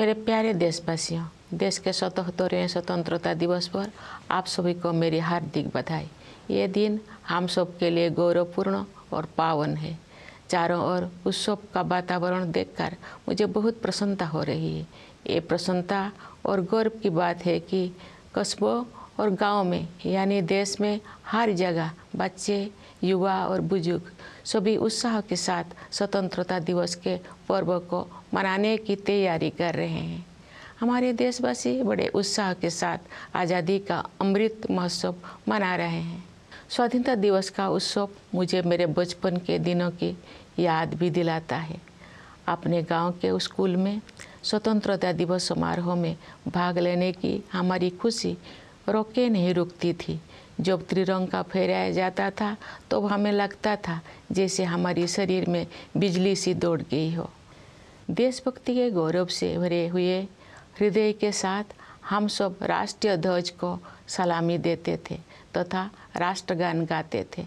मेरे प्यारे देशवासियों, देश के 77वें स्वतंत्रता दिवस पर आप सभी को मेरी हार्दिक बधाई। ये दिन हम सब के लिए गौरवपूर्ण और पावन है। चारों ओर उत्सव का वातावरण देखकर मुझे बहुत प्रसन्नता हो रही है। ये प्रसन्नता और गौरव की बात है कि कस्बों और गांव में यानी देश में हर जगह बच्चे, युवा और बुजुर्ग सभी उत्साह के साथ स्वतंत्रता दिवस के पर्व को मनाने की तैयारी कर रहे हैं। हमारे देशवासी बड़े उत्साह के साथ आज़ादी का अमृत महोत्सव मना रहे हैं। स्वाधीनता दिवस का उत्सव मुझे मेरे बचपन के दिनों की याद भी दिलाता है। अपने गांव के स्कूल में स्वतंत्रता दिवस समारोह में भाग लेने की हमारी खुशी रोके नहीं रुकती थी। जब त्रिरंगा फहराया जाता था तो हमें लगता था जैसे हमारी शरीर में बिजली सी दौड़ गई हो। देशभक्ति के गौरव से भरे हुए हृदय के साथ हम सब राष्ट्रीय ध्वज को सलामी देते थे तथा राष्ट्रगान गाते थे।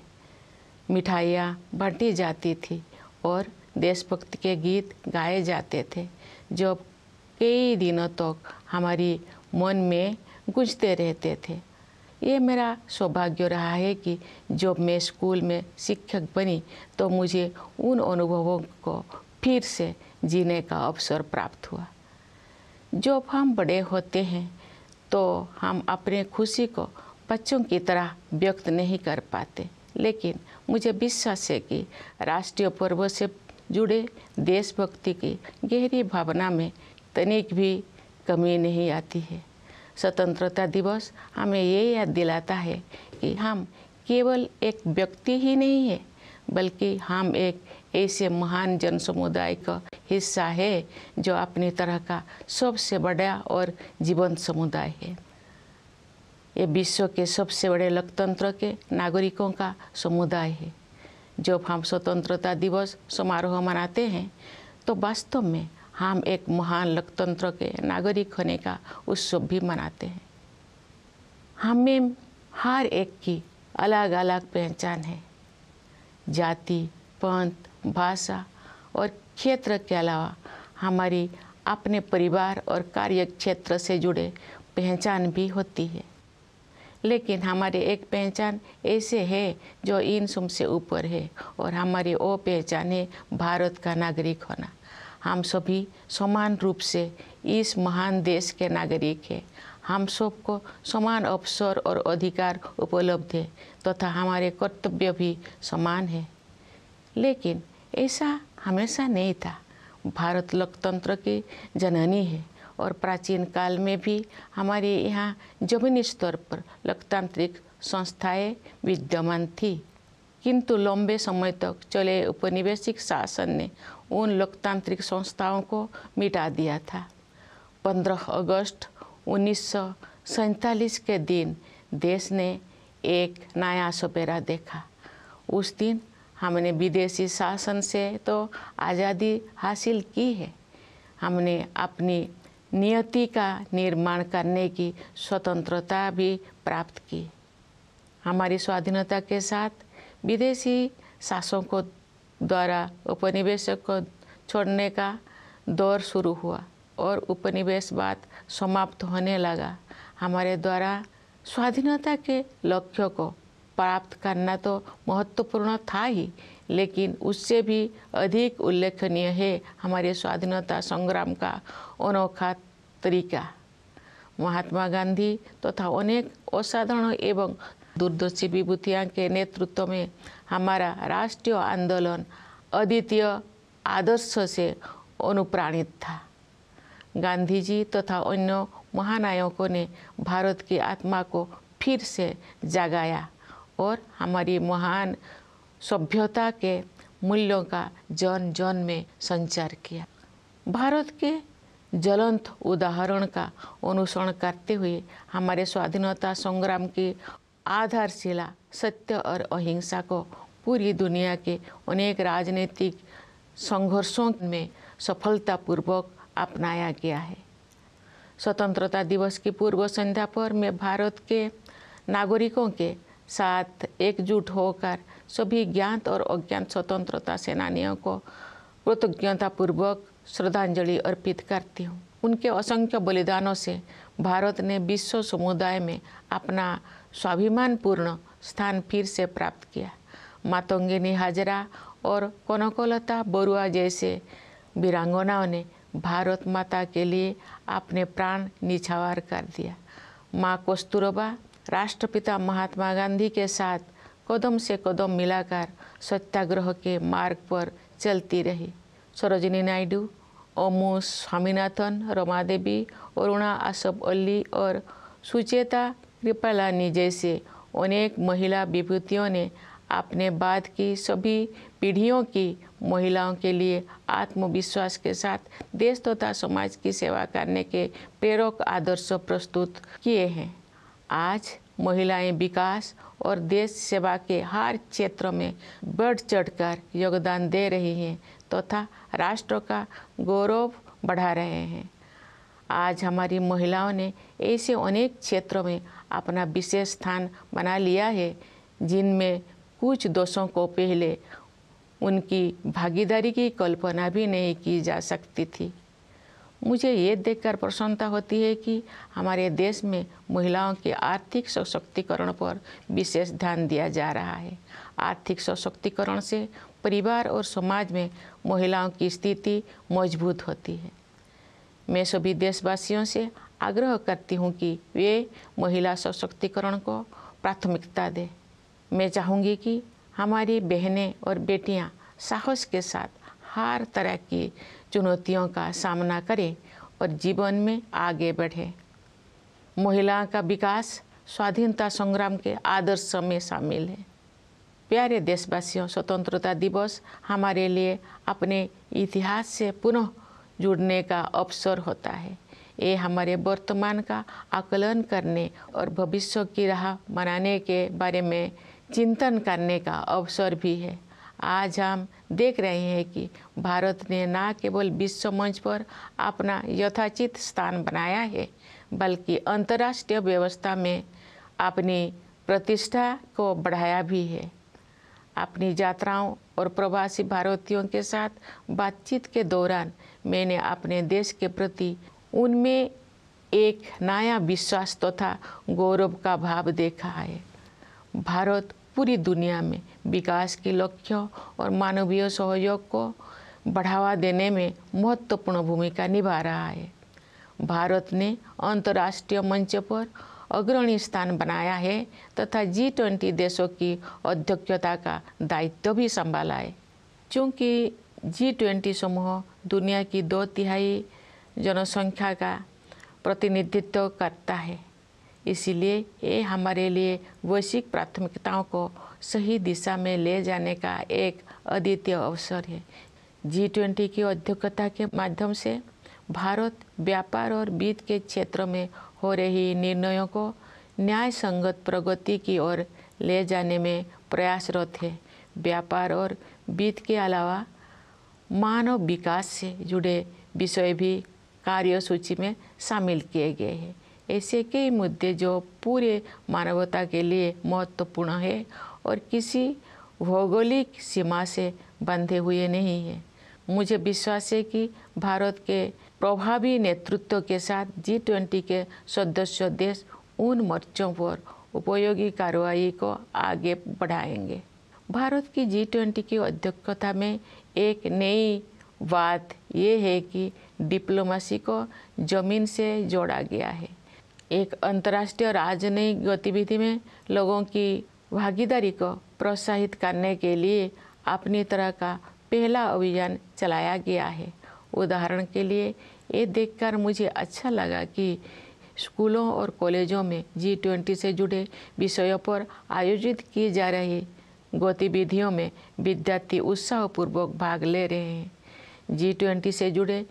मिठाइयाँ बांटी जाती थी और देशभक्ति के गीत गाए जाते थे जो कई दिनों तक हमारी मन में गूंजते रहते थे। ये मेरा सौभाग्य रहा है कि जब मैं स्कूल में शिक्षक बनी तो मुझे उन अनुभवों को फिर से जीने का अवसर प्राप्त हुआ। जब हम बड़े होते हैं तो हम अपने खुशी को बच्चों की तरह व्यक्त नहीं कर पाते, लेकिन मुझे विश्वास है कि राष्ट्रीय पर्व से जुड़े देशभक्ति की गहरी भावना में तनिक भी कमी नहीं आती है। स्वतंत्रता दिवस हमें ये याद दिलाता है कि हम केवल एक व्यक्ति ही नहीं है, बल्कि हम एक ऐसे महान जन समुदाय का हिस्सा है जो अपनी तरह का सबसे बड़ा और जीवंत समुदाय है। ये विश्व के सबसे बड़े लोकतंत्र के नागरिकों का समुदाय है। जब हम स्वतंत्रता दिवस समारोह मनाते हैं तो वास्तव में हम एक महान लोकतंत्र के नागरिक होने का उत्सव भी मनाते हैं। हमें हर एक की अलग अलग पहचान है। जाति, पंथ, भाषा और क्षेत्र के अलावा हमारी अपने परिवार और कार्य क्षेत्र से जुड़े पहचान भी होती है, लेकिन हमारी एक पहचान ऐसे है जो इन सब से ऊपर है और हमारी वो पहचान है भारत का नागरिक होना। हम सभी समान रूप से इस महान देश के नागरिक हैं। हम सबको समान अवसर और अधिकार उपलब्ध है तथा हमारे कर्तव्य भी समान है। लेकिन ऐसा हमेशा नहीं था। भारत लोकतंत्र की जननी है और प्राचीन काल में भी हमारे यहाँ जमीनी स्तर पर लोकतांत्रिक संस्थाएं विद्यमान थी, किंतु लंबे समय तक चले उपनिवेशिक शासन ने उन लोकतांत्रिक संस्थाओं को मिटा दिया था। 15 अगस्त 1947 के दिन देश ने एक नया सपेरा देखा। उस दिन हमने विदेशी शासन से तो आज़ादी हासिल की है, हमने अपनी नियति का निर्माण करने की स्वतंत्रता भी प्राप्त की। हमारी स्वाधीनता के साथ विदेशी शासकों द्वारा उपनिवेशक को छोड़ने का दौर शुरू हुआ और उपनिवेशवाद समाप्त होने लगा। हमारे द्वारा स्वाधीनता के लक्ष्य को प्राप्त करना तो महत्वपूर्ण था ही, लेकिन उससे भी अधिक उल्लेखनीय है हमारे स्वाधीनता संग्राम का अनोखा तरीका। महात्मा गांधी तथा अनेक असाधारण एवं दूरदर्शी विभूतियों के नेतृत्व में हमारा राष्ट्रीय आंदोलन अद्वितीय आदर्श से अनुप्राणित था। गांधी जी तथा अन्य महानायकों ने भारत की आत्मा को फिर से जगाया और हमारी महान सभ्यता के मूल्यों का जन जन में संचार किया। भारत के ज्वलंत उदाहरण का अनुसरण करते हुए हमारे स्वाधीनता संग्राम की आधारशिला सत्य और अहिंसा को पूरी दुनिया के अनेक राजनीतिक संघर्षों में सफलतापूर्वक अपनाया गया है। स्वतंत्रता दिवस की पूर्व संध्या पर मैं भारत के नागरिकों के साथ एकजुट होकर सभी ज्ञात और अज्ञात स्वतंत्रता सेनानियों को कृतज्ञतापूर्वक श्रद्धांजलि अर्पित करती हूँ। उनके असंख्य बलिदानों से भारत ने विश्व समुदाय में अपना स्वाभिमानपूर्ण स्थान फिर से प्राप्त किया। मातंगिनी हाजरा और कनकलता बरुआ जैसे वीरांगनाओं ने भारत माता के लिए अपने प्राण निछावर कर दिया। माँ कस्तूरबा राष्ट्रपिता महात्मा गांधी के साथ कदम से कदम मिलाकर सत्याग्रह के मार्ग पर चलती रही। सरोजिनी नायडू, ओमू स्वामीनाथन, रमा देवी, अरुणा आसफ अली और सुचेता कृपलानी जैसे अनेक महिला विभूतियों ने अपने बाद की सभी पीढ़ियों की महिलाओं के लिए आत्मविश्वास के साथ देश तथा समाज की सेवा करने के प्रेरक आदर्श प्रस्तुत किए हैं। आज महिलाएं विकास और देश सेवा के हर क्षेत्र में बढ़ चढ़कर योगदान दे रही हैं तथा राष्ट्र का गौरव बढ़ा रहे हैं। आज हमारी महिलाओं ने ऐसे अनेक क्षेत्रों में अपना विशेष स्थान बना लिया है जिनमें कुछ दशकों को पहले उनकी भागीदारी की कल्पना भी नहीं की जा सकती थी। मुझे ये देखकर प्रसन्नता होती है कि हमारे देश में महिलाओं के आर्थिक सशक्तिकरण पर विशेष ध्यान दिया जा रहा है। आर्थिक सशक्तिकरण से परिवार और समाज में महिलाओं की स्थिति मजबूत होती है। मैं सभी देशवासियों से आग्रह करती हूँ कि वे महिला सशक्तिकरण को प्राथमिकता दें। मैं चाहूँगी कि हमारी बहनें और बेटियाँ साहस के साथ हर तरह की चुनौतियों का सामना करें और जीवन में आगे बढ़ें। महिलाओं का विकास स्वाधीनता संग्राम के आदर्श में शामिल है। प्यारे देशवासियों, स्वतंत्रता दिवस हमारे लिए अपने इतिहास से पुनः जुड़ने का अवसर होता है। ये हमारे वर्तमान का आकलन करने और भविष्य की राह बनाने के बारे में चिंतन करने का अवसर भी है। आज हम देख रहे हैं कि भारत ने न केवल विश्व मंच पर अपना यथाचित स्थान बनाया है, बल्कि अंतर्राष्ट्रीय व्यवस्था में अपनी प्रतिष्ठा को बढ़ाया भी है। अपनी यात्राओं और प्रवासी भारतीयों के साथ बातचीत के दौरान मैंने अपने देश के प्रति उनमें एक नया विश्वास तथा गौरव का भाव देखा है। भारत पूरी दुनिया में विकास के लक्ष्यों और मानवीय सहयोग को बढ़ावा देने में महत्वपूर्ण भूमिका निभा रहा है। भारत ने अंतर्राष्ट्रीय मंच पर अग्रणी स्थान बनाया है तथा G20 देशों की अध्यक्षता का दायित्व भी संभाला है। चूँकि G20 समूह दुनिया की 2/3 जनसंख्या का प्रतिनिधित्व करता है, इसलिए ये हमारे लिए वैश्विक प्राथमिकताओं को सही दिशा में ले जाने का एक अद्वितीय अवसर है। G20 की अध्यक्षता के माध्यम से भारत व्यापार और वित्त के क्षेत्र में हो रही निर्णयों को न्याय संगत प्रगति की ओर ले जाने में प्रयासरत है। व्यापार और वित्त के अलावा मानव विकास से जुड़े विषय भी कार्यसूची में शामिल किए गए हैं। ऐसे कई मुद्दे जो पूरे मानवता के लिए महत्वपूर्ण है और किसी भौगोलिक सीमा से बंधे हुए नहीं हैं। मुझे विश्वास है कि भारत के प्रभावी नेतृत्व के साथ G20 के सदस्य देश उन मोर्चों पर उपयोगी कार्रवाई को आगे बढ़ाएंगे। भारत की G20 की अध्यक्षता में एक नई बात यह है कि डिप्लोमेसी को जमीन से जोड़ा गया है। एक अंतर्राष्ट्रीय राजनयिक गतिविधि में लोगों की भागीदारी को प्रोत्साहित करने के लिए अपनी तरह का पहला अभियान चलाया गया है। उदाहरण के लिए ये देखकर मुझे अच्छा लगा कि स्कूलों और कॉलेजों में G20 से जुड़े विषयों पर आयोजित की जा रही गतिविधियों में विद्यार्थी उत्साहपूर्वक भाग ले रहे हैं। G20 से जुड़े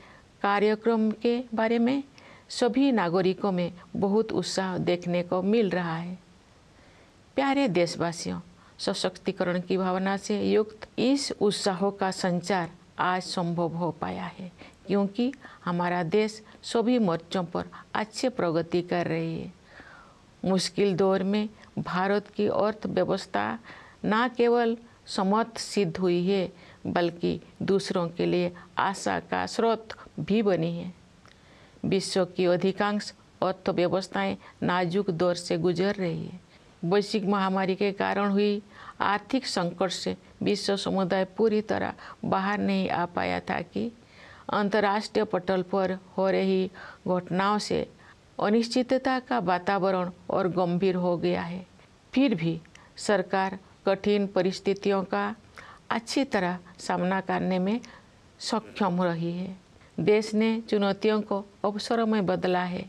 कार्यक्रम के बारे में सभी नागरिकों में बहुत उत्साह देखने को मिल रहा है। प्यारे देशवासियों, सशक्तिकरण की भावना से युक्त इस उत्साह का संचार आज संभव हो पाया है क्योंकि हमारा देश सभी मोर्चों पर अच्छी प्रगति कर रही है। मुश्किल दौर में भारत की अर्थव्यवस्था न केवल समर्थ सिद्ध हुई है बल्कि दूसरों के लिए आशा का स्रोत भी बनी है। विश्व की अधिकांश अर्थव्यवस्थाएं नाजुक दौर से गुजर रही है। वैश्विक महामारी के कारण हुई आर्थिक संकट से विश्व समुदाय पूरी तरह बाहर नहीं आ पाया था कि अंतर्राष्ट्रीय पटल पर हो रही घटनाओं से अनिश्चितता का वातावरण और गंभीर हो गया है। फिर भी सरकार कठिन परिस्थितियों का अच्छी तरह सामना करने में सक्षम रही है। देश ने चुनौतियों को अवसरों में बदला है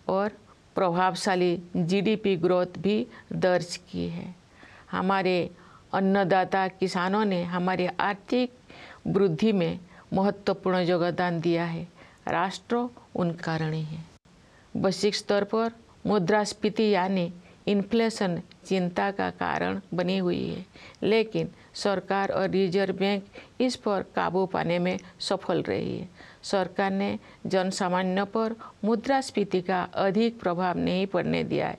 और प्रभावशाली जीडीपी ग्रोथ भी दर्ज की है। हमारे अन्नदाता किसानों ने हमारी आर्थिक वृद्धि में महत्वपूर्ण योगदान दिया है। राष्ट्र उनका ऋणी है। वैश्विक स्तर पर मुद्रास्फीति यानी इन्फ्लेशन चिंता का कारण बनी हुई है, लेकिन सरकार और रिजर्व बैंक इस पर काबू पाने में सफल रही है। सरकार ने जनसामान्य पर मुद्रास्फीति का अधिक प्रभाव नहीं पड़ने दिया है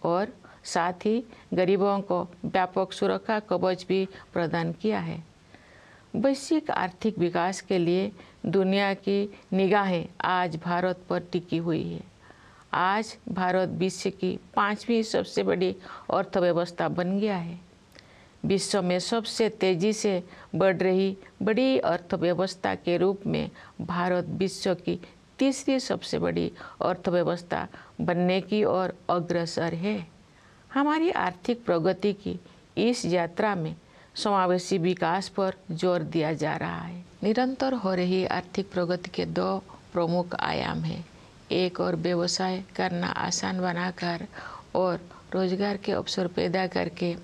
और साथ ही गरीबों को व्यापक सुरक्षा कवच भी प्रदान किया है। वैश्विक आर्थिक विकास के लिए दुनिया की निगाहें आज भारत पर टिकी हुई है। आज भारत विश्व की 5वीं सबसे बड़ी अर्थव्यवस्था बन गया है। विश्व में सबसे तेजी से बढ़ रही बड़ी अर्थव्यवस्था के रूप में भारत विश्व की 3री सबसे बड़ी अर्थव्यवस्था बनने की ओर अग्रसर है। हमारी आर्थिक प्रगति की इस यात्रा में समावेशी विकास पर जोर दिया जा रहा है। निरंतर हो रही आर्थिक प्रगति के 2 प्रमुख आयाम हैं। एक और व्यवसाय करना आसान बनाकर और रोजगार के अवसर पैदा करके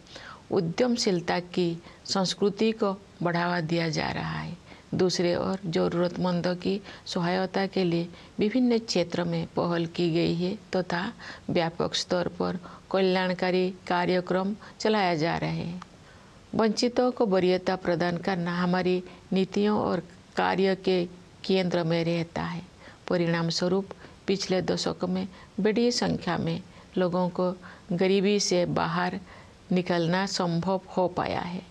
उद्यमशीलता की संस्कृति को बढ़ावा दिया जा रहा है। दूसरे ओर जरूरतमंदों की सहायता के लिए विभिन्न क्षेत्रों में पहल की गई है तथा व्यापक स्तर पर कल्याणकारी कार्यक्रम चलाया जा रहे हैं। वंचितों को वरीयता प्रदान करना हमारी नीतियों और कार्य के केंद्र में रहता है। परिणाम स्वरूप पिछले दशकों में बड़ी संख्या में लोगों को गरीबी से बाहर निकलना संभव हो पाया है।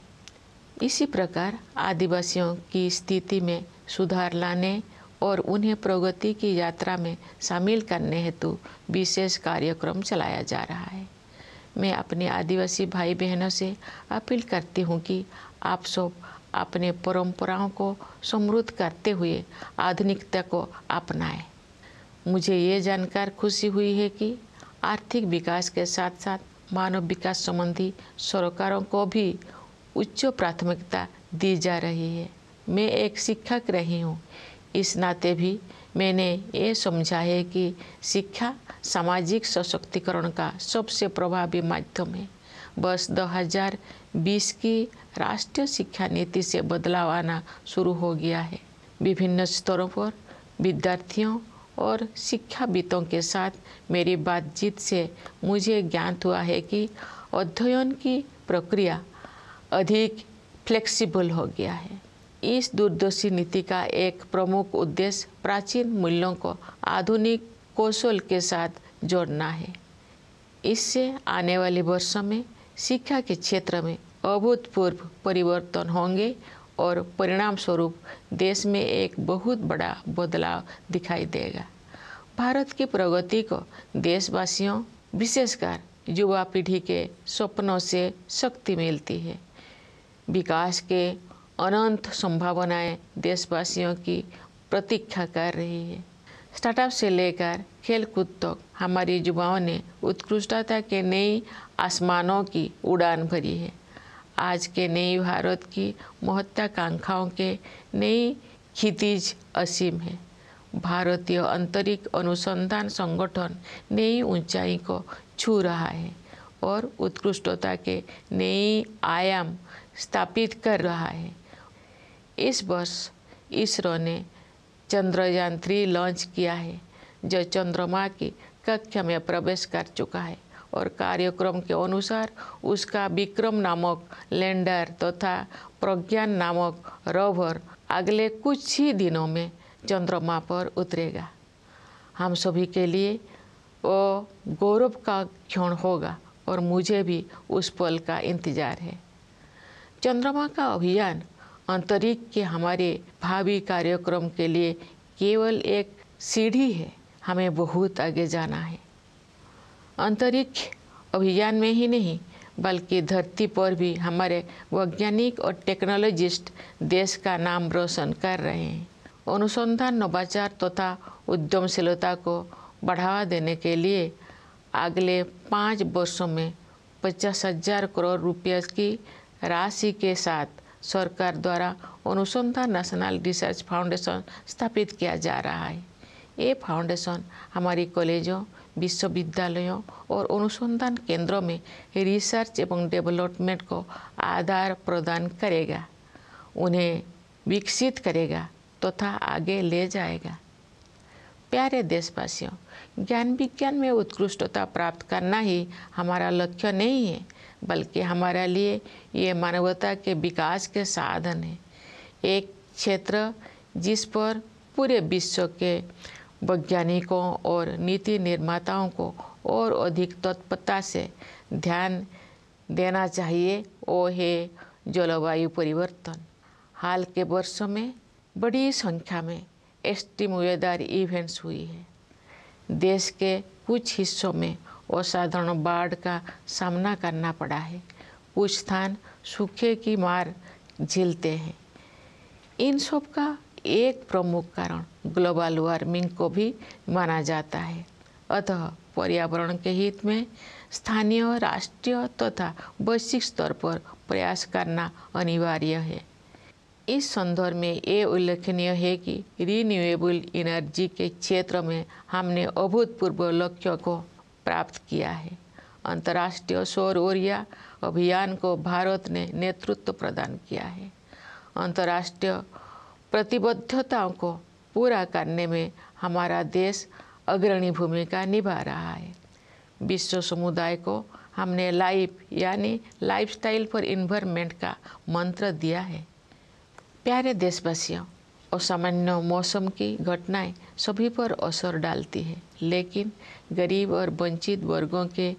इसी प्रकार आदिवासियों की स्थिति में सुधार लाने और उन्हें प्रगति की यात्रा में शामिल करने हेतु विशेष कार्यक्रम चलाया जा रहा है। मैं अपने आदिवासी भाई बहनों से अपील करती हूँ कि आप सब अपने परंपराओं को समृद्ध करते हुए आधुनिकता को अपनाएं। मुझे ये जानकर खुशी हुई है कि आर्थिक विकास के साथ साथ मानव विकास संबंधी सरकारों को भी उच्च प्राथमिकता दी जा रही है। मैं एक शिक्षक रही हूँ, इस नाते भी मैंने ये समझा है कि शिक्षा सामाजिक सशक्तिकरण का सबसे प्रभावी माध्यम है। वर्ष 2020 की राष्ट्रीय शिक्षा नीति से बदलाव आना शुरू हो गया है। विभिन्न स्तरों पर विद्यार्थियों और शिक्षाविदों के साथ मेरी बातचीत से मुझे ज्ञात हुआ है कि अध्ययन की प्रक्रिया अधिक फ्लेक्सिबल हो गया है। इस दूरदर्शी नीति का एक प्रमुख उद्देश्य प्राचीन मूल्यों को आधुनिक कौशल के साथ जोड़ना है। इससे आने वाले वर्षों में शिक्षा के क्षेत्र में अभूतपूर्व परिवर्तन होंगे और परिणाम स्वरूप देश में एक बहुत बड़ा बदलाव दिखाई देगा। भारत की प्रगति को देशवासियों, विशेषकर युवा पीढ़ी के सपनों से शक्ति मिलती है। विकास के अनंत संभावनाएं देशवासियों की प्रतीक्षा कर रही है। स्टार्टअप से लेकर खेलकूद तक हमारे युवाओं ने उत्कृष्टता के नई आसमानों की उड़ान भरी है। आज के नई भारत की महत्वाकांक्षाओं के नई क्षितिज असीम है। भारतीय अंतरिक्ष अनुसंधान संगठन नई ऊंचाई को छू रहा है और उत्कृष्टता के नए आयाम स्थापित कर रहा है। इस वर्ष इसरो ने चंद्रयान 3 लॉन्च किया है, जो चंद्रमा की कक्षा में प्रवेश कर चुका है और कार्यक्रम के अनुसार उसका विक्रम नामक लैंडर तथा प्रज्ञान नामक रोवर अगले कुछ ही दिनों में चंद्रमा पर उतरेगा। हम सभी के लिए वो गौरव का क्षण होगा और मुझे भी उस पल का इंतजार है। चंद्रमा का अभियान अंतरिक्ष के हमारे भावी कार्यक्रम के लिए केवल एक सीढ़ी है हमें बहुत आगे जाना है। अंतरिक्ष अभियान में ही नहीं बल्कि धरती पर भी हमारे वैज्ञानिक और टेक्नोलॉजिस्ट देश का नाम रोशन कर रहे हैं। अनुसंधान, नवाचार तथा उद्यमशीलता को बढ़ावा देने के लिए अगले 5 वर्षों में 50,000 करोड़ रुपये की राशि के साथ सरकार द्वारा अनुसंधान नेशनल रिसर्च फाउंडेशन स्थापित किया जा रहा है। ये फाउंडेशन हमारी कॉलेजों, विश्वविद्यालयों और अनुसंधान केंद्रों में रिसर्च एवं डेवलपमेंट को आधार प्रदान करेगा, उन्हें विकसित करेगा तथा आगे ले जाएगा। प्यारे देशवासियों, ज्ञान विज्ञान में उत्कृष्टता प्राप्त करना ही हमारा लक्ष्य नहीं है, बल्कि हमारे लिए ये मानवता के विकास के साधन है। एक क्षेत्र जिस पर पूरे विश्व के वैज्ञानिकों और नीति निर्माताओं को और अधिक तत्परता से ध्यान देना चाहिए वो है जलवायु परिवर्तन। हाल के वर्षों में बड़ी संख्या में एक्सट्रीम वेदर इवेंट्स हुई है। देश के कुछ हिस्सों में असाधारण बाढ़ का सामना करना पड़ा है, कुछ स्थान सूखे की मार झेलते हैं। इन सब का एक प्रमुख कारण ग्लोबल वार्मिंग को भी माना जाता है। अतः पर्यावरण के हित में स्थानीय, राष्ट्रीय तथा वैश्विक स्तर पर प्रयास करना अनिवार्य है। इस संदर्भ में ये उल्लेखनीय है कि रिन्यूएबल एनर्जी के क्षेत्र में हमने अभूतपूर्व लक्ष्यों को प्राप्त किया है। अंतर्राष्ट्रीय सौर ऊर्जा अभियान को भारत ने नेतृत्व प्रदान किया है। अंतर्राष्ट्रीय प्रतिबद्धताओं को पूरा करने में हमारा देश अग्रणी भूमिका निभा रहा है। विश्व समुदाय को हमने लाइफ यानी लाइफस्टाइल फॉर एनवायरनमेंट का मंत्र दिया है। प्यारे देशवासियों, असामान्य मौसम की घटनाएं सभी पर असर डालती है, लेकिन गरीब और वंचित वर्गों के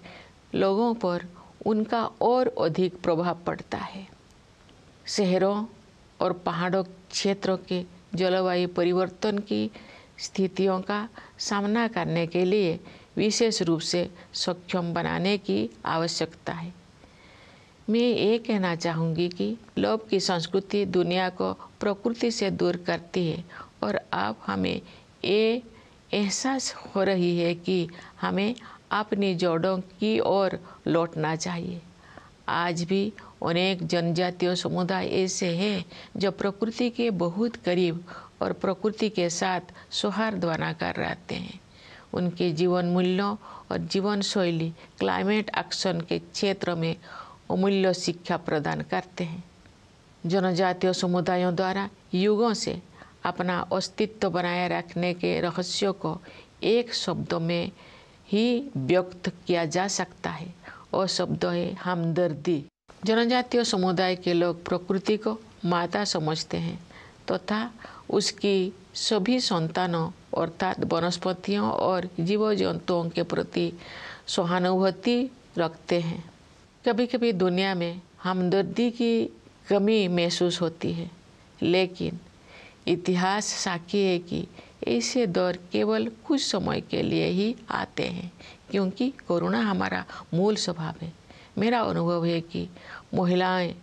लोगों पर उनका और अधिक प्रभाव पड़ता है। शहरों और पहाड़ों क्षेत्रों के जलवायु परिवर्तन की स्थितियों का सामना करने के लिए विशेष रूप से सक्षम बनाने की आवश्यकता है। मैं ये कहना चाहूँगी कि लोभ की संस्कृति दुनिया को प्रकृति से दूर करती है और अब हमें ये एहसास हो रही है कि हमें अपनी जड़ों की ओर लौटना चाहिए। आज भी अनेक जनजातीय समुदाय ऐसे हैं जो प्रकृति के बहुत करीब और प्रकृति के साथ सौहार्द बनाकर रहते हैं। उनके जीवन मूल्यों और जीवन शैली क्लाइमेट एक्शन के क्षेत्र में अमूल्य शिक्षा प्रदान करते हैं। जनजातीय समुदायों द्वारा युगों से अपना अस्तित्व बनाए रखने के रहस्यों को एक शब्द में ही व्यक्त किया जा सकता है और शब्द है हमदर्दी। जनजातीय समुदाय के लोग प्रकृति को माता समझते हैं तथा उसकी सभी संतानों अर्थात वनस्पतियों और जीव जंतुओं के प्रति सहानुभूति रखते हैं। कभी कभी दुनिया में हमदर्दी की कमी महसूस होती है, लेकिन इतिहास साक्षी है कि ऐसे दौर केवल कुछ समय के लिए ही आते हैं, क्योंकि करुणा हमारा मूल स्वभाव है। मेरा अनुभव है कि महिलाएं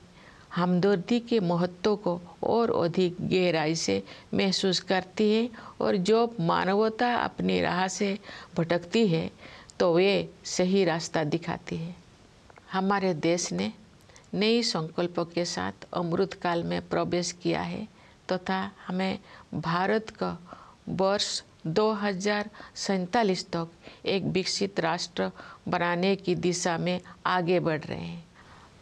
हमदर्दी के महत्व को और अधिक गहराई से महसूस करती है और जो मानवता अपनी राह से भटकती है तो वे सही रास्ता दिखाती है। हमारे देश ने नई संकल्पों के साथ अमृत काल में प्रवेश किया है तथा हमें भारत का वर्ष 2047 तक एक विकसित राष्ट्र बनाने की दिशा में आगे बढ़ रहे हैं।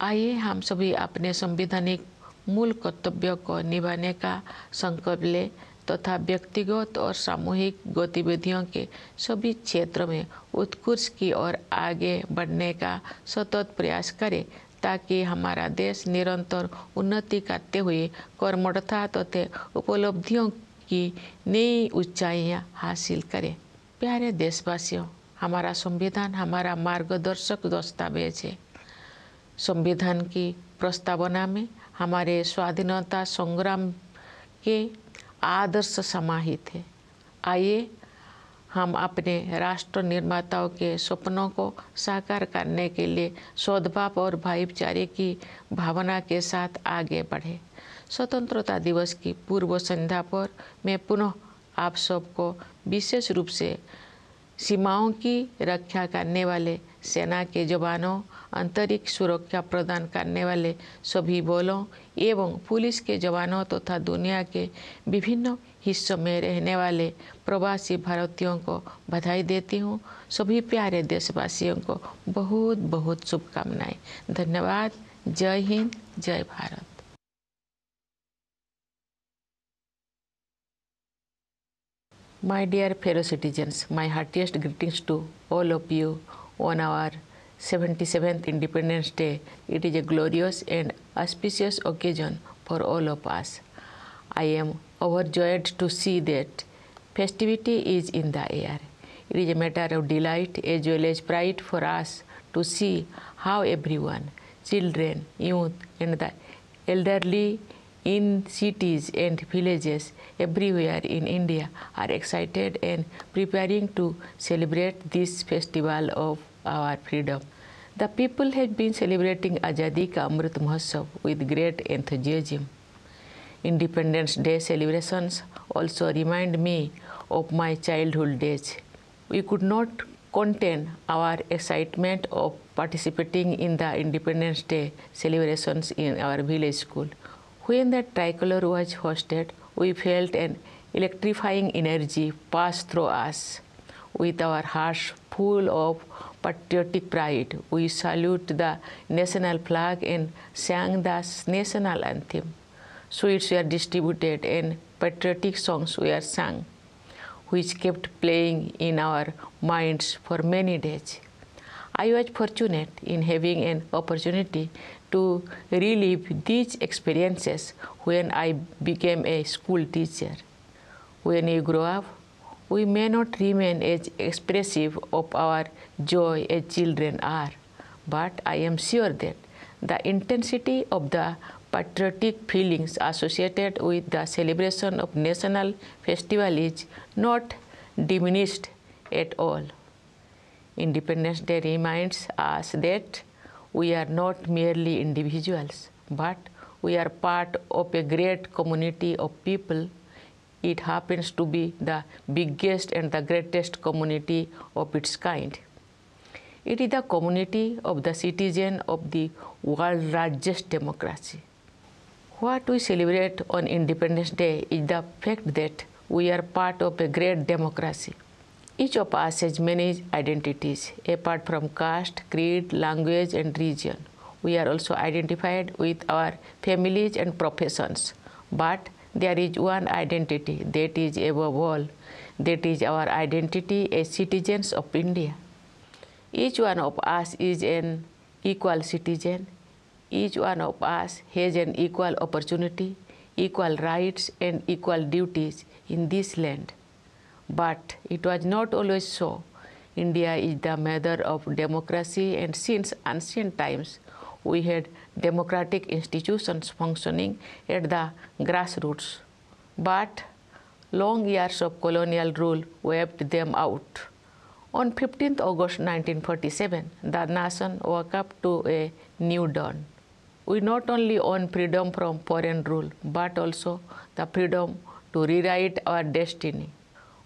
आइए हम सभी अपने संवैधानिक मूल कर्तव्यों को निभाने का संकल्प लें तथा व्यक्तिगत और सामूहिक गतिविधियों के सभी क्षेत्रों में उत्कृष्ट की ओर आगे बढ़ने का सतत प्रयास करें, ताकि हमारा देश निरंतर उन्नति करते हुए कर्मठता तथा उपलब्धियों की नई ऊंचाइयां हासिल करे। प्यारे देशवासियों, हमारा संविधान हमारा मार्गदर्शक दस्तावेज है। संविधान की प्रस्तावना में हमारे स्वाधीनता संग्राम के आदर्श समाहित है। आइए हम अपने राष्ट्र निर्माताओं के सपनों को साकार करने के लिए सद्भाव और भाईचारे की भावना के साथ आगे बढ़े। स्वतंत्रता दिवस की पूर्व संध्या पर मैं पुनः आप सबको विशेष रूप से सीमाओं की रक्षा करने वाले सेना के जवानों, आंतरिक सुरक्षा प्रदान करने वाले सभी बलों एवं पुलिस के जवानों तथा दुनिया के विभिन्न हिस्सों में रहने वाले प्रवासी भारतीयों को बधाई देती हूँ। सभी प्यारे देशवासियों को बहुत बहुत शुभकामनाएं। धन्यवाद। जय हिंद, जय Bharat. My dear fellow citizens, my heartiest greetings to all of you on our 77th Independence Day. It is a glorious and auspicious occasion for all of us. I am overjoyed to see that festivity is in the air. It is a matter of delight as well as pride for us to see how everyone, children, youth, and the elderly in cities and villages everywhere in India are excited and preparing to celebrate this festival of our freedom. The people have been celebrating Azadi Ka Amrit Mahotsav with great enthusiasm. Independence Day celebrations also remind me of my childhood days. We could not contain our excitement of participating in the Independence Day celebrations in our village school. When the tricolor was hoisted, we felt an electrifying energy pass through us. With our hearts full of patriotic pride, we saluted the national flag and sang the national anthem. Sweets were distributed and patriotic songs were sung, which kept playing in our minds for many days. I was fortunate in having an opportunity to relive these experiences when I became a school teacher. When we grow up, we may not remain as expressive of our joy as children are, but I am sure that the intensity of the patriotic feelings associated with the celebration of national festival is not diminished at all. Independence Day reminds us that we are not merely individuals, but we are part of a great community of people. It happens to be the biggest and the greatest community of its kind. It is the community of the citizens of the world's largest democracy. What we celebrate on Independence Day is the fact that we are part of a great democracy. Each of us has many identities, apart from caste, creed, language, and region. We are also identified with our families and professions. But there is one identity that is above all. That is our identity as citizens of India. Each one of us is an equal citizen. Each one of us has an equal opportunity, equal rights, and equal duties in this land. But it was not always so. India is the mother of democracy, and since ancient times, we had democratic institutions functioning at the grassroots. But long years of colonial rule wiped them out. On 15th August 1947, the nation woke up to a new dawn. We not only own freedom from foreign rule, but also the freedom to rewrite our destiny.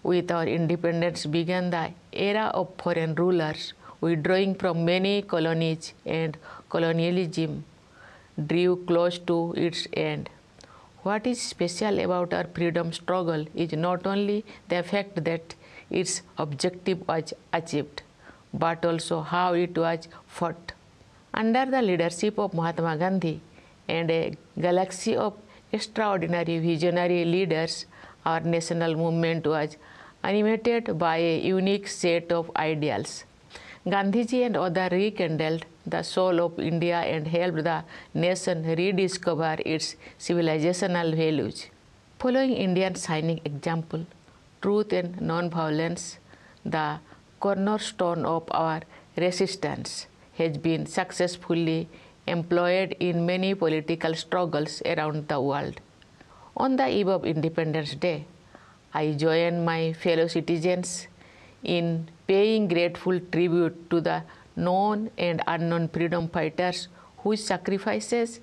With our independence began the era of foreign rulers, withdrawing from many colonies, and colonialism drew close to its end. What is special about our freedom struggle is not only the fact that its objective was achieved, but also how it was fought. Under the leadership of Mahatma Gandhi and a galaxy of extraordinary visionary leaders, our national movement was animated by a unique set of ideals. Gandhiji and others rekindled the soul of India and helped the nation rediscover its civilizational values. Following India's shining example, truth and non-violence, the cornerstone of our resistance, has been successfully employed in many political struggles around the world. On the eve of Independence Day, I join my fellow citizens in paying grateful tribute to the known and unknown freedom fighters whose sacrifices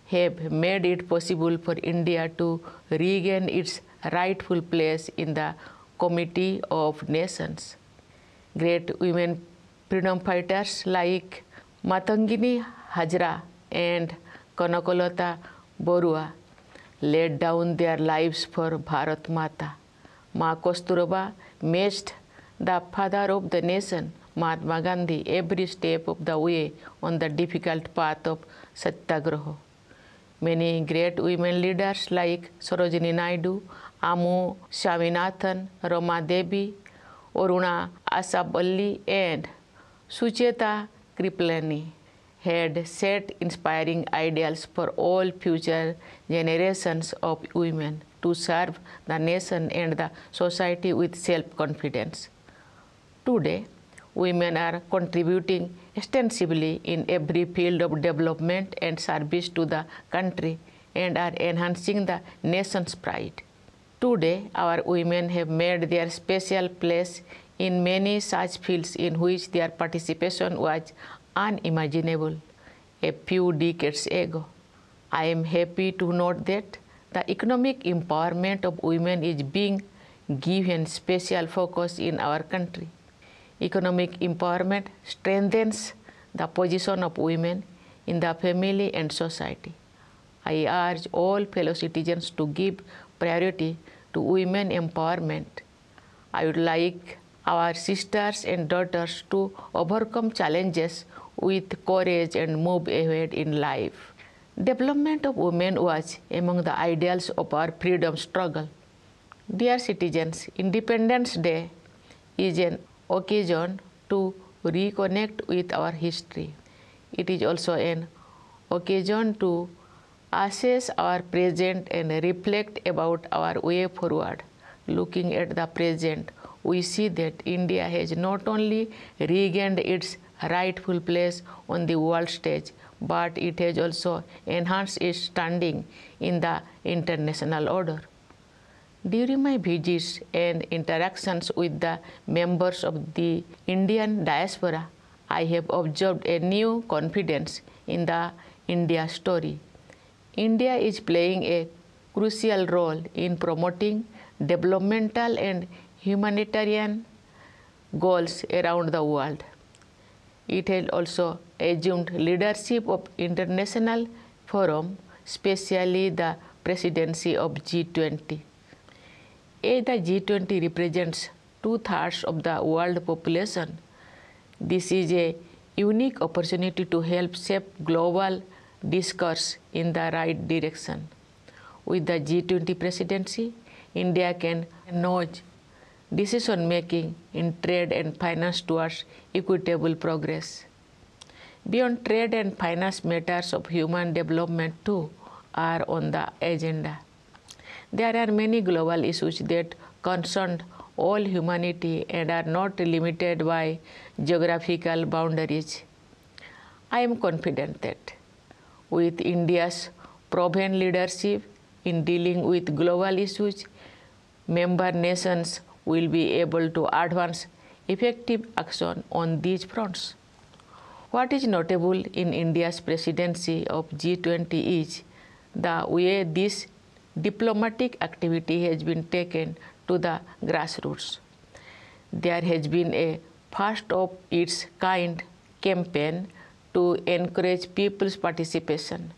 have made it possible for India to regain its rightful place in the Committee of Nations. Great women freedom fighters like Matangini Hajra and Kanakolata Borua laid down their lives for Bharat Mata. Ma Kasturba matched the father of the nation, Mahatma Gandhi, every step of the way on the difficult path of Satyagraha. Many great women leaders like Sarojini Naidu, Amu Swaminathan, Rama Devi, Aruna Asaballi, and Sucheta Kripalani had set inspiring ideals for all future generations of women to serve the nation and the society with self-confidence. Today, women are contributing extensively in every field of development and service to the country and are enhancing the nation's pride. Today, our women have made their special place in many such fields in which their participation was unimaginable a few decades ago. I am happy to note that the economic empowerment of women is being given special focus in our country. Economic empowerment strengthens the position of women in the family and society. I urge all fellow citizens to give priority to women empowerment. I would like our sisters and daughters to overcome challenges with courage and move ahead in life. Development of women was among the ideals of our freedom struggle. Dear citizens, Independence Day is an occasion to reconnect with our history. It is also an occasion to assess our present and reflect about our way forward. Looking at the present, we see that India has not only regained its rightful place on the world stage, but it has also enhanced its standing in the international order. During my visits and interactions with the members of the Indian diaspora, I have observed a new confidence in the India story. India is playing a crucial role in promoting developmental and humanitarian goals around the world. It has also assumed leadership of international forums, especially the presidency of G20. As the G20 represents 2/3 of the world population, this is a unique opportunity to help shape global discourse in the right direction. With the G20 presidency, India can nudge decision-making in trade and finance towards equitable progress. Beyond trade and finance, matters of human development too are on the agenda. There are many global issues that concern all humanity and are not limited by geographical boundaries. I am confident that with India's proven leadership in dealing with global issues, member nations will be able to advance effective action on these fronts. What is notable in India's presidency of G20 is the way this diplomatic activity has been taken to the grassroots. There has been a first of its kind campaign to encourage people's participation.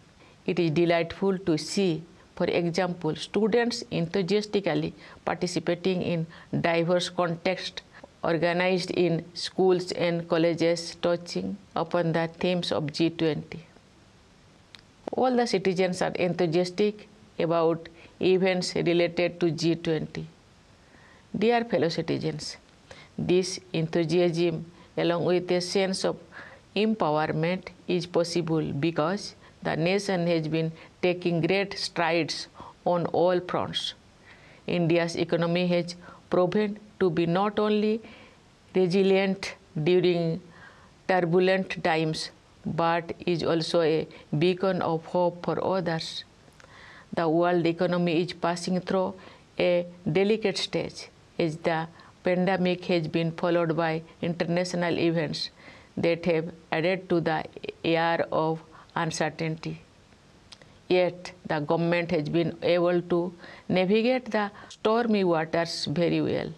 It is delightful to see, for example, students enthusiastically participating in diverse contexts organized in schools and colleges touching upon the themes of G20. All the citizens are enthusiastic about events related to G20. Dear fellow citizens, this enthusiasm along with a sense of empowerment is possible because the nation has been taking great strides on all fronts. India's economy has proven to be not only resilient during turbulent times, but is also a beacon of hope for others. The world economy is passing through a delicate stage as the pandemic has been followed by international events that have added to the air of uncertainty. Yet, the government has been able to navigate the stormy waters very well.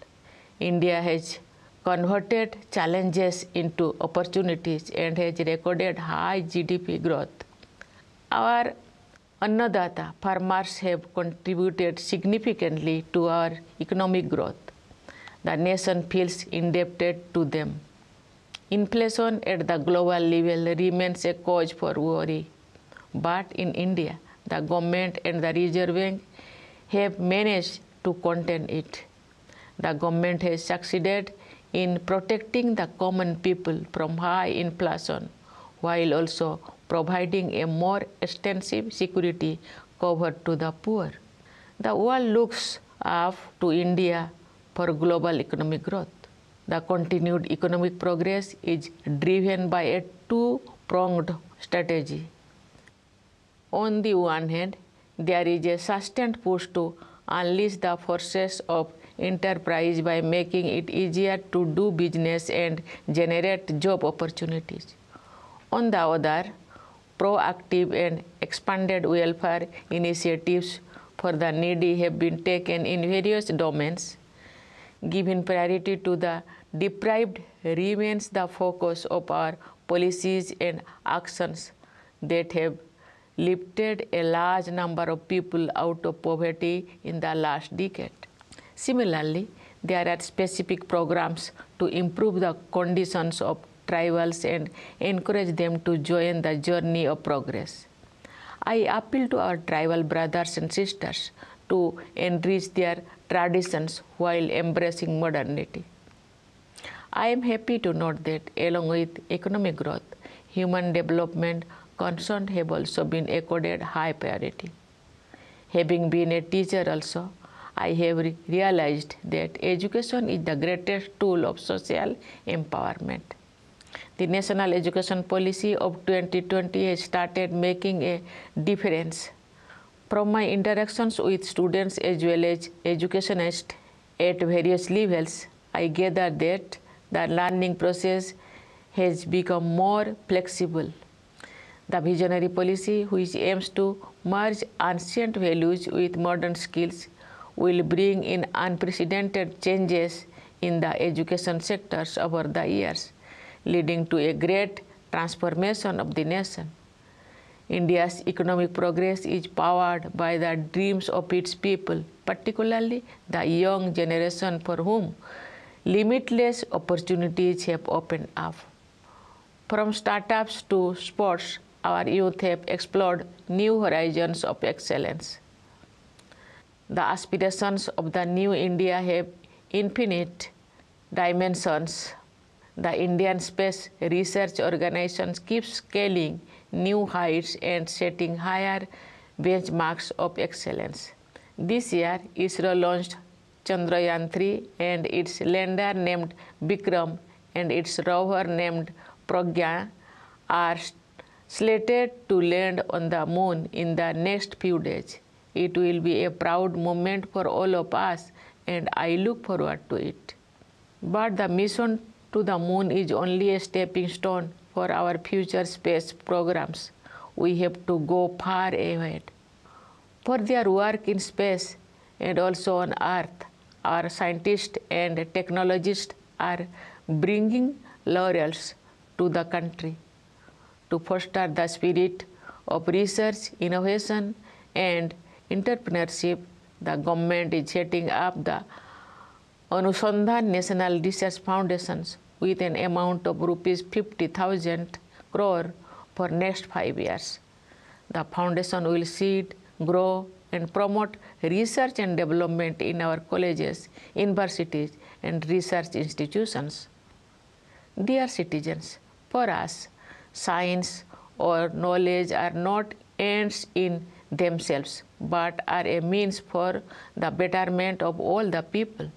India has converted challenges into opportunities and has recorded high GDP growth. Our Annadata farmers have contributed significantly to our economic growth. The nation feels indebted to them. Inflation at the global level remains a cause for worry. But in India, the government and the Reserve Bank have managed to contain it. The government has succeeded in protecting the common people from high inflation, while also providing a more extensive security cover to the poor. The world looks up to India for global economic growth. The continued economic progress is driven by a two-pronged strategy. On the one hand, there is a sustained push to unleash the forces of enterprise by making it easier to do business and generate job opportunities. On the other, proactive and expanded welfare initiatives for the needy have been taken in various domains. Giving priority to the deprived remains the focus of our policies and actions that have lifted a large number of people out of poverty in the last decade. Similarly, there are specific programs to improve the conditions of tribals and encourage them to join the journey of progress. I appeal to our tribal brothers and sisters to enrich their traditions while embracing modernity. I am happy to note that along with economic growth, human development concerns have also been accorded high priority. Having been a teacher also, I have realized that education is the greatest tool of social empowerment. The National Education Policy of 2020 has started making a difference. From my interactions with students as well as educationists at various levels, I gather that the learning process has become more flexible. The visionary policy, which aims to merge ancient values with modern skills, will bring in unprecedented changes in the education sectors over the years, leading to a great transformation of the nation. India's economic progress is powered by the dreams of its people, particularly the young generation for whom limitless opportunities have opened up. From startups to sports, our youth have explored new horizons of excellence. The aspirations of the new India have infinite dimensions. The Indian Space Research Organization keeps scaling new heights and setting higher benchmarks of excellence. This year, ISRO launched Chandrayaan-3 and its lander named Vikram and its rover named Pragya are slated to land on the moon in the next few days. It will be a proud moment for all of us, and I look forward to it. But the mission to the moon is only a stepping stone for our future space programs. We have to go far ahead. For their work in space and also on Earth, our scientists and technologists are bringing laurels to the country. To foster the spirit of research, innovation, and entrepreneurship, the government is setting up the Anusandhan National Research Foundations with an amount of rupees 50,000 crore for next 5 years. The foundation will seed, grow, and promote research and development in our colleges, universities, and research institutions. Dear citizens, for us, science or knowledge are not ends in themselves, but are a means for the betterment of all the people.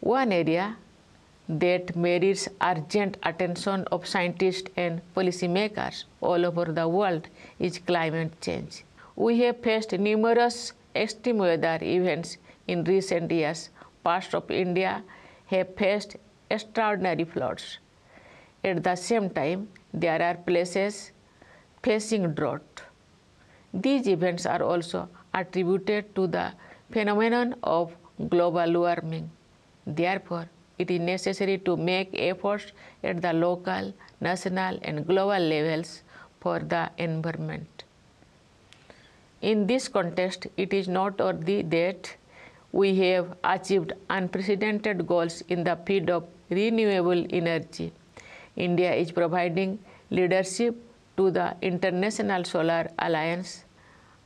One area that merits urgent attention of scientists and policymakers all over the world is climate change. We have faced numerous extreme weather events in recent years. Parts of India have faced extraordinary floods. At the same time, there are places facing drought. These events are also attributed to the phenomenon of global warming. Therefore, it is necessary to make efforts at the local, national, and global levels for the environment. In this context, it is noteworthy that we have achieved unprecedented goals in the field of renewable energy. India is providing leadership to the International Solar Alliance.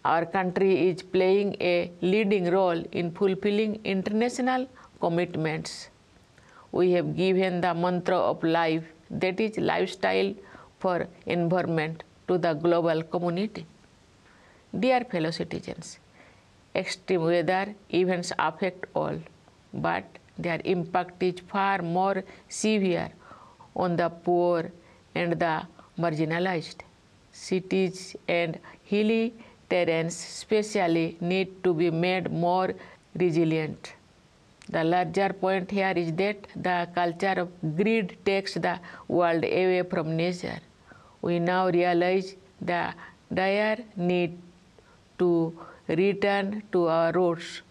Our country is playing a leading role in fulfilling international commitments. We have given the mantra of life, that is lifestyle for environment, to the global community. Dear fellow citizens, extreme weather events affect all, but their impact is far more severe on the poor and the marginalized. Cities and hilly terrains especially need to be made more resilient. The larger point here is that the culture of greed takes the world away from nature. We now realize the dire need to return to our roots.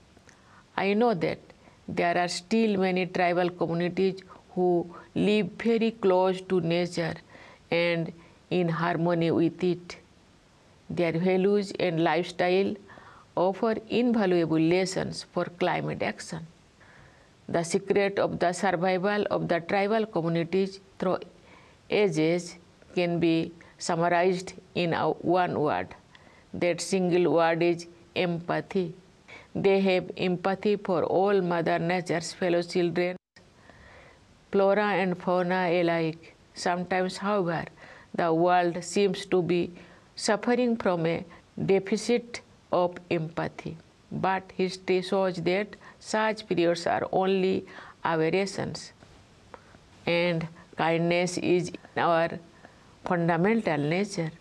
I know that there are still many tribal communities who live very close to nature and in harmony with it. Their values and lifestyle offer invaluable lessons for climate action. The secret of the survival of the tribal communities through ages can be summarized in one word. That single word is empathy. They have empathy for all Mother Nature's fellow children, flora and fauna alike. Sometimes, however, the world seems to be suffering from a deficit of empathy. But history shows that such periods are only aberrations, and kindness is our fundamental nature.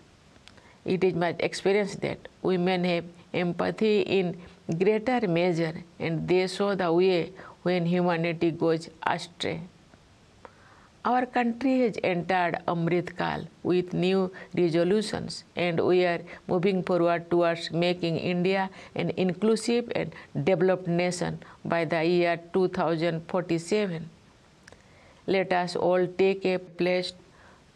It is my experience that women have empathy in greater measure, and they show the way when humanity goes astray. Our country has entered Amrit Kal with new resolutions, and we are moving forward towards making India an inclusive and developed nation by the year 2047. Let us all take a pledge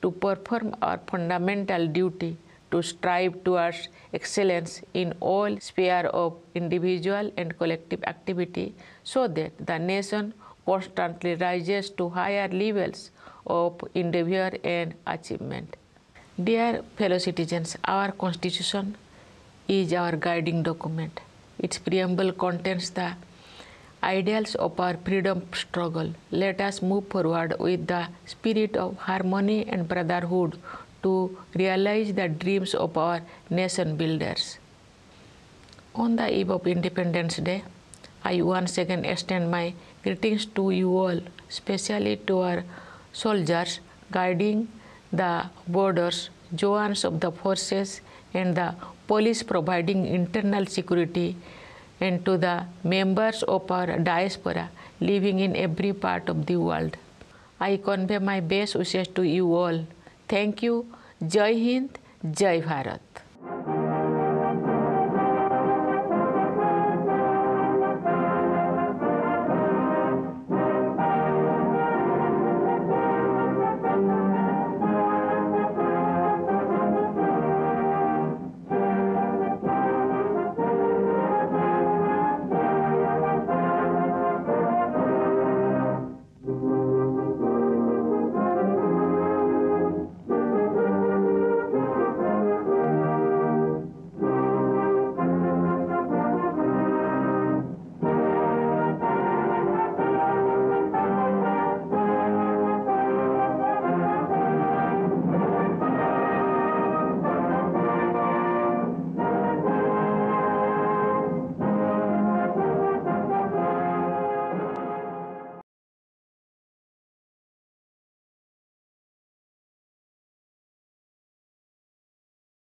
to perform our fundamental duty to strive towards excellence in all spheres of individual and collective activity, so that the nation constantly rises to higher levels of endeavor and achievement. Dear fellow citizens, our Constitution is our guiding document. Its preamble contains the ideals of our freedom struggle. Let us move forward with the spirit of harmony and brotherhood to realize the dreams of our nation builders. On the eve of Independence Day, I once again extend my greetings to you all, especially to our soldiers guarding the borders, jawans of the forces, and the police providing internal security, and to the members of our diaspora living in every part of the world. I convey my best wishes to you all. Thank you. Jai Hind, Jai Bharat.